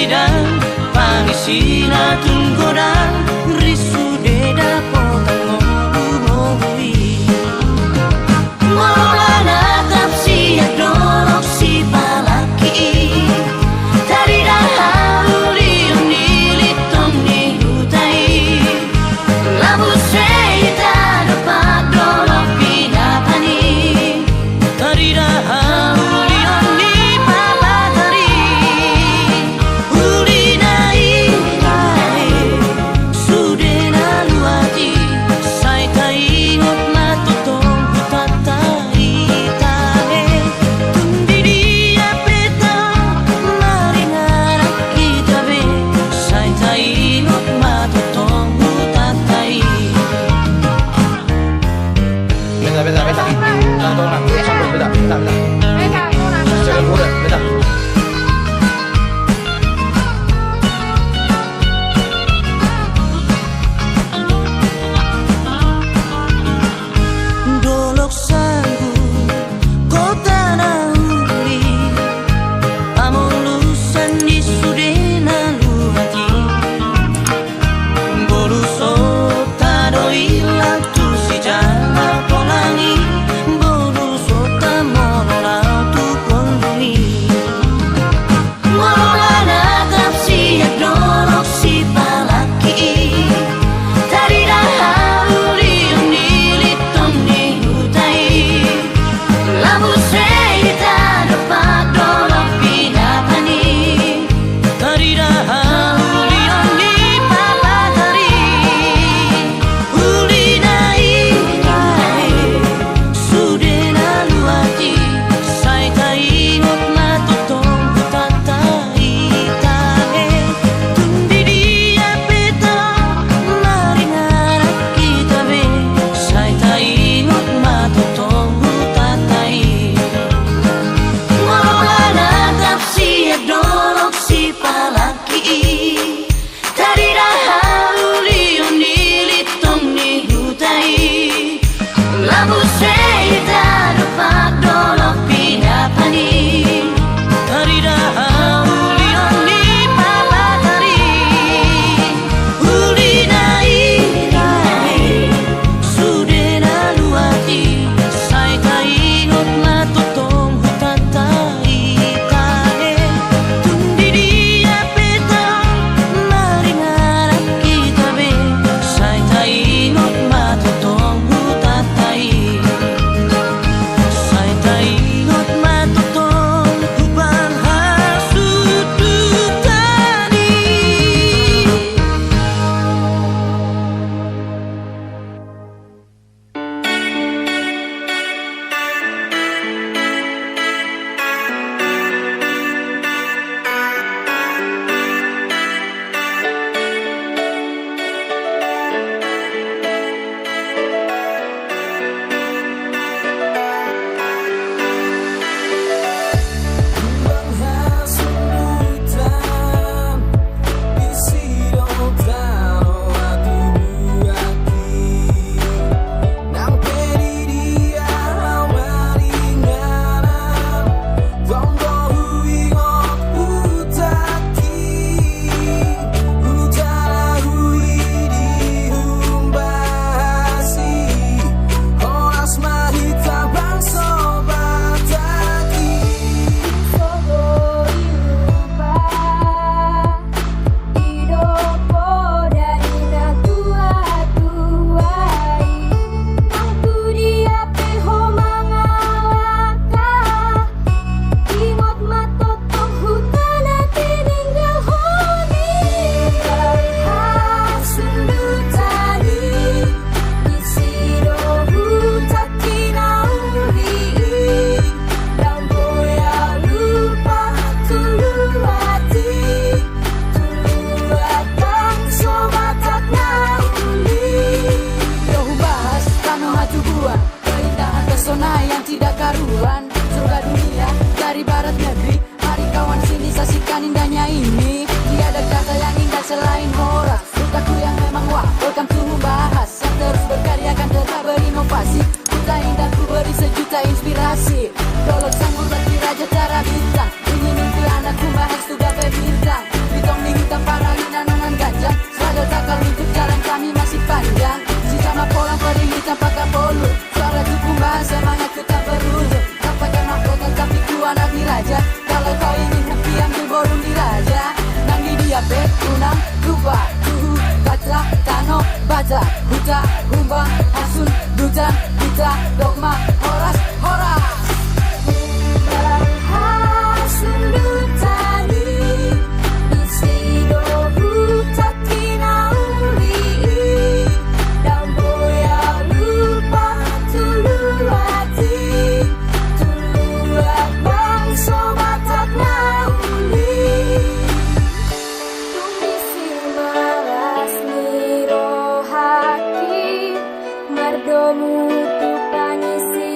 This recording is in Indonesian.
bidang pangisina tunggodan risu deda potang ngobui Maulana kapsi adolok si palaki tari dahuli unilit toni hutai labu seita dapat dolok pinapani tari dahuli oni papatari ulinai lai sudena luati sai taingot matutong hutatai tahe tundi dia peta maringara kita be sai taingot matutong hutatai Beta. Tolong nak. Sambung beta. Jangan mudah, beta. dolok sanggup kota nauli amulusan di sudena luhati boluso tado ilang tu si jala polangi boluso tamono tu kondungi Maulana kapsi dolok si palaki tari dahuli unilit toni hutai labu seita dapat dolok pinapani tari dahuli oni papatari ulinai lai sudena luati sai taingot matutong hutatai tahe tundi dia peta maringara kita be sai taingot matutong hutatai Maulana kapsi dolok si palaki tari dahuli unilit toni hutai labu seita dapat dolok pinapani tari dahuli oni papatari ulinai lai sudena luati sai taingot matutong hutatai tahe tundi dia peta maringara kita be sai taingot matutong hutatai sai taingot matutong hubang hasudutani inspirasi. Dolok sang buat raja cara bintang, ingin mimpi anakku bahas tugas bintang. Huta, huta, humbang, asun, dutan, kita, dogma, horas, horas. Asun dutani, isi dobu tatina uli. Daun boya lupa tulu hati, tulu abang sobatak nauli. Tumisi maras niro haki, mardomu tu pangisi